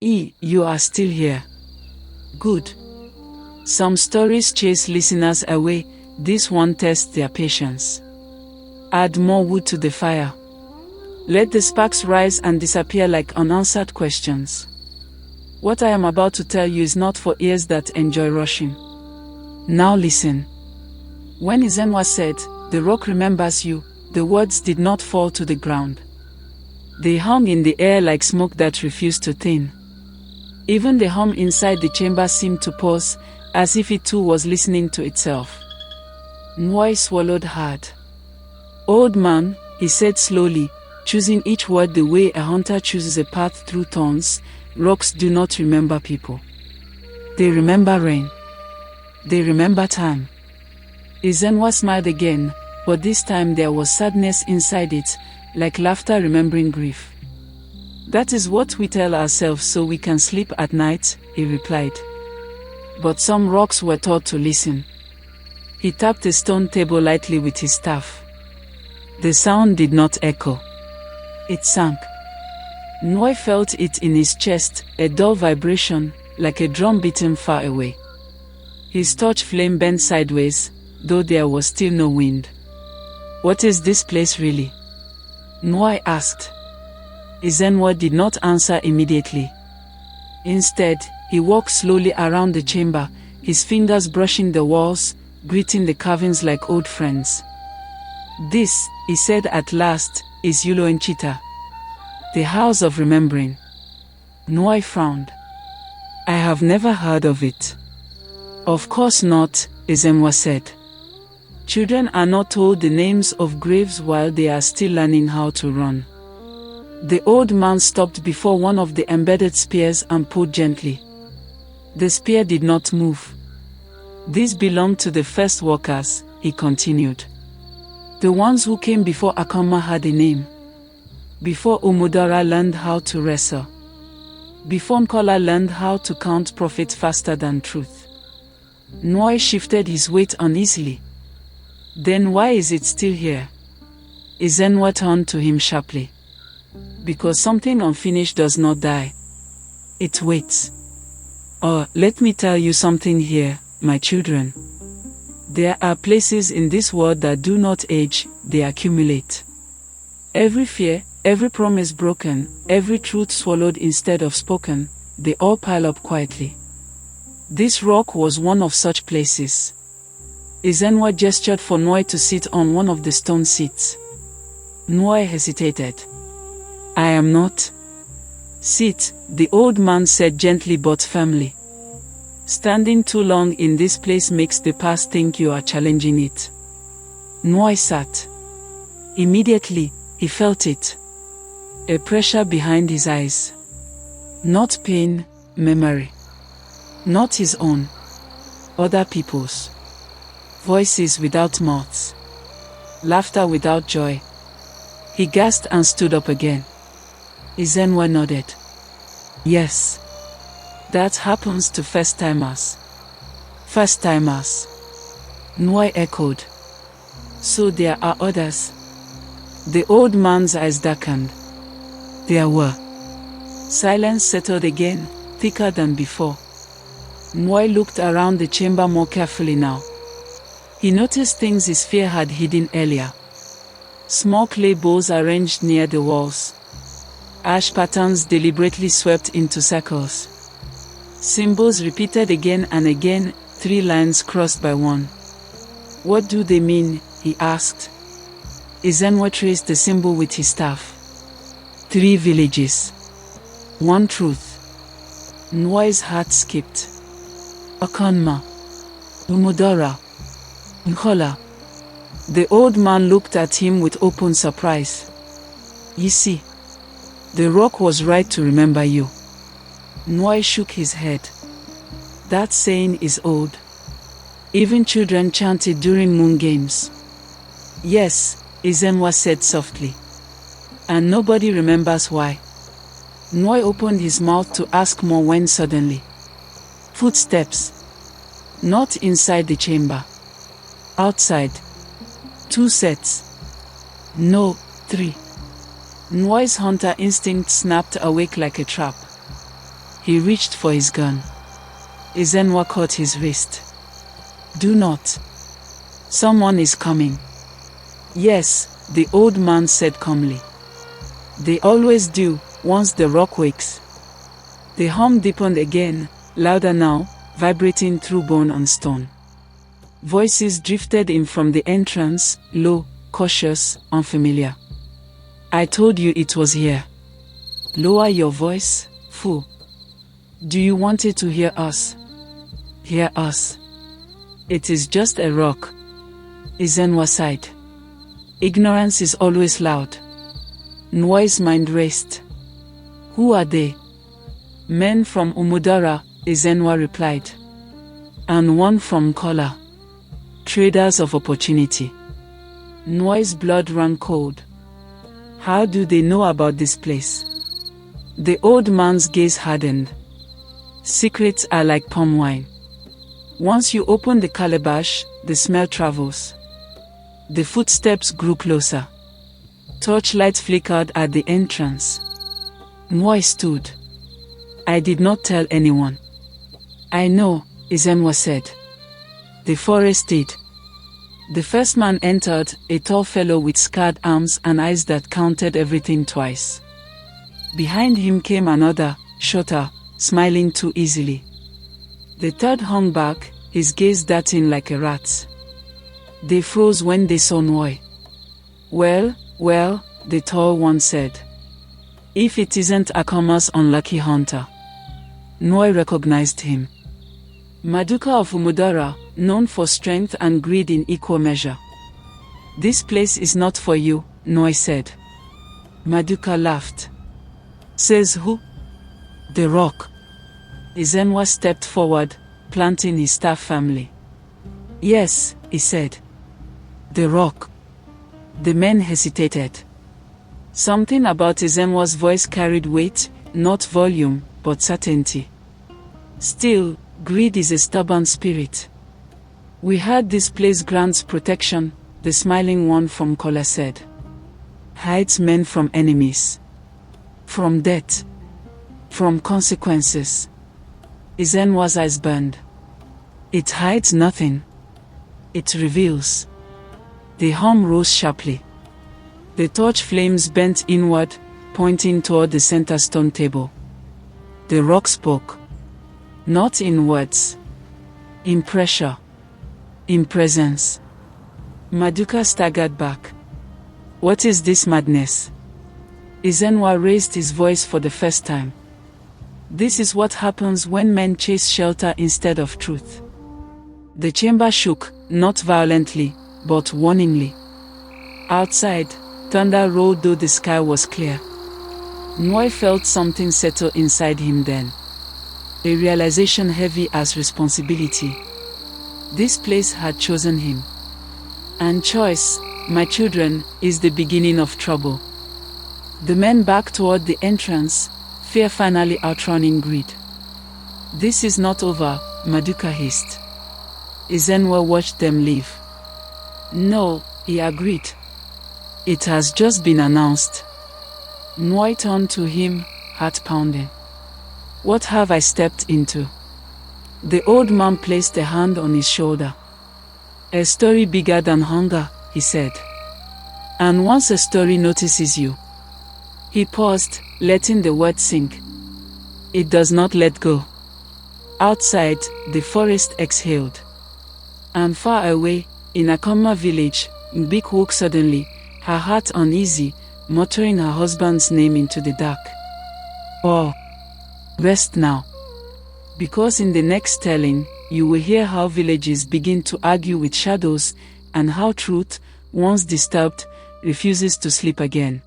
You are still here. Good. Some stories chase listeners away, this one tests their patience. Add more wood to the fire. Let the sparks rise and disappear like unanswered questions. What I am about to tell you is not for ears that enjoy rushing. Now listen. When Ezenwa said, "The rock remembers you," the words did not fall to the ground. They hung in the air like smoke that refused to thin. Even the hum inside the chamber seemed to pause, as if it too was listening to itself. Nwoye swallowed hard. "Old man," he said slowly, choosing each word the way a hunter chooses a path through thorns, "rocks do not remember people. They remember rain. They remember time." Ezenwa smiled again, but this time there was sadness inside it, like laughter remembering grief. "That is what we tell ourselves so we can sleep at night," he replied. But some rocks were taught to listen. He tapped a stone table lightly with his staff. The sound did not echo. It sank. Nwoye felt it in his chest, a dull vibration, like a drum beaten far away. His torch flame bent sideways, though there was still no wind. "What is this place really?" Nwoye asked. Ezenwa did not answer immediately. Instead, he walked slowly around the chamber, his fingers brushing the walls, greeting the carvings like old friends. "This," he said at last, "is Nwoye, the house of remembering." Nwoye frowned. "I have never heard of it." "Of course not," Ezenwa said. "Children are not told the names of graves while they are still learning how to run." The old man stopped before one of the embedded spears and pulled gently. The spear did not move. "These belonged to the first workers," he continued. "The ones who came before Akama had a name. Before Omodora learned how to wrestle. Before Nkola learned how to count profit faster than truth." Nwoye shifted his weight uneasily. "Then why is it still here?" Ezenwa turned to him sharply. "Because something unfinished does not die. It waits. Oh, let me tell you something here, my children. There are places in this world that do not age, they accumulate. Every fear, every promise broken, every truth swallowed instead of spoken, they all pile up quietly. This rock was one of such places." Ezenwa gestured for Nwoye to sit on one of the stone seats. Nwoye hesitated. "I am not." "Sit," the old man said gently but firmly. "Standing too long in this place makes the past think you are challenging it." Nwoye sat. Immediately, he felt it. A pressure behind his eyes. Not pain, memory. Not his own. Other people's. Voices without mouths. Laughter without joy. He gasped and stood up again. Ezenwa nodded. "Yes. That happens to first-timers." "First-timers?" Nwoye echoed. "So there are others?" The old man's eyes darkened. There were. Silence settled again, thicker than before. Nwoye looked around the chamber more carefully now. He noticed things his fear had hidden earlier. Small clay bowls arranged near the walls. Ash patterns deliberately swept into circles. Symbols repeated again and again, 3 lines crossed by one. "What do they mean?" he asked. Ezenwa traced the symbol with his staff. 3 villages. 1 truth. Nwoye's heart skipped. Akanma. Umodora. Nkola. The old man looked at him with open surprise. "You see, the rock was right to remember you." Nwoye shook his head. "That saying is old. Even children chant it during moon games." "Yes," Ezenwa said softly. "And nobody remembers why." Nwoye opened his mouth to ask more when suddenly. Footsteps. Not inside the chamber. Outside. 2 sets. No, 3. Nwoye's hunter instinct snapped awake like a trap. He reached for his gun. Ezenwa caught his wrist. "Do not. Someone is coming." "Yes," the old man said calmly. "They always do, once the rock wakes." The hum deepened again, louder now, vibrating through bone and stone. Voices drifted in from the entrance, low, cautious, unfamiliar. "I told you it was here." "Lower your voice, fool. Do you want it to hear us?" "Hear us? It is just a rock." Ezenwa sighed. "Ignorance is always loud." Nwoye's mind raced. "Who are they?" "Men from Umudara," Ezenwa replied. "And one from Kola. Traders of opportunity." Nwoye's blood ran cold. "How do they know about this place?" The old man's gaze hardened. "Secrets are like palm wine. Once you open the calabash, the smell travels." The footsteps grew closer. Torchlight flickered at the entrance. Nwoye stood. "I did not tell anyone." "I know," Ezenwa said. The forest did. The first man entered, a tall fellow with scarred arms and eyes that counted everything twice. Behind him came another, shorter, smiling too easily. The third hung back, his gaze darting like a rat's. They froze when they saw Nwoye. Well, the tall one said. "If it isn't Akoma's unlucky hunter." Nwoye recognized him. Maduka of Umudara, known for strength and greed in equal measure. "This place is not for you," Nwoye said. Maduka laughed. "Says who?" "The rock." Ezenwa stepped forward, planting his staff firmly. "Yes," he said. "The rock." The men hesitated. Something about Ezenwa's voice carried weight, not volume, but certainty. "Still, greed is a stubborn spirit. We heard this place grants protection," the smiling one from Kola said. "Hides men from enemies. From death. From consequences." Ezenwa's eyes burned. "It hides nothing. It reveals." The hum rose sharply. The torch flames bent inward, pointing toward the center stone table. The rock spoke. Not in words. In pressure. In presence. Maduka staggered back. "What is this madness?" Ezenwa raised his voice for the first time. "This is what happens when men chase shelter instead of truth." The chamber shook, not violently, but warningly. Outside, thunder rolled though the sky was clear. Nwoye felt something settle inside him then. A realization heavy as responsibility. This place had chosen him. And choice, my children, is the beginning of trouble. The men backed toward the entrance, fear finally outrunning greed. "This is not over," Maduka hissed. Ezenwa watched them leave. "No," he agreed. "It has just been announced." Nwoye turned to him, heart pounding. "What have I stepped into?" The old man placed a hand on his shoulder. "A story bigger than hunger," he said. "And once a story notices you." He paused, letting the word sink. "It does not let go." Outside, the forest exhaled. And far away, in Akoma village, Mbik woke suddenly, her heart uneasy, muttering her husband's name into the dark. "Oh, rest now. Because in the next telling, you will hear how villages begin to argue with shadows, and how truth, once disturbed, refuses to sleep again."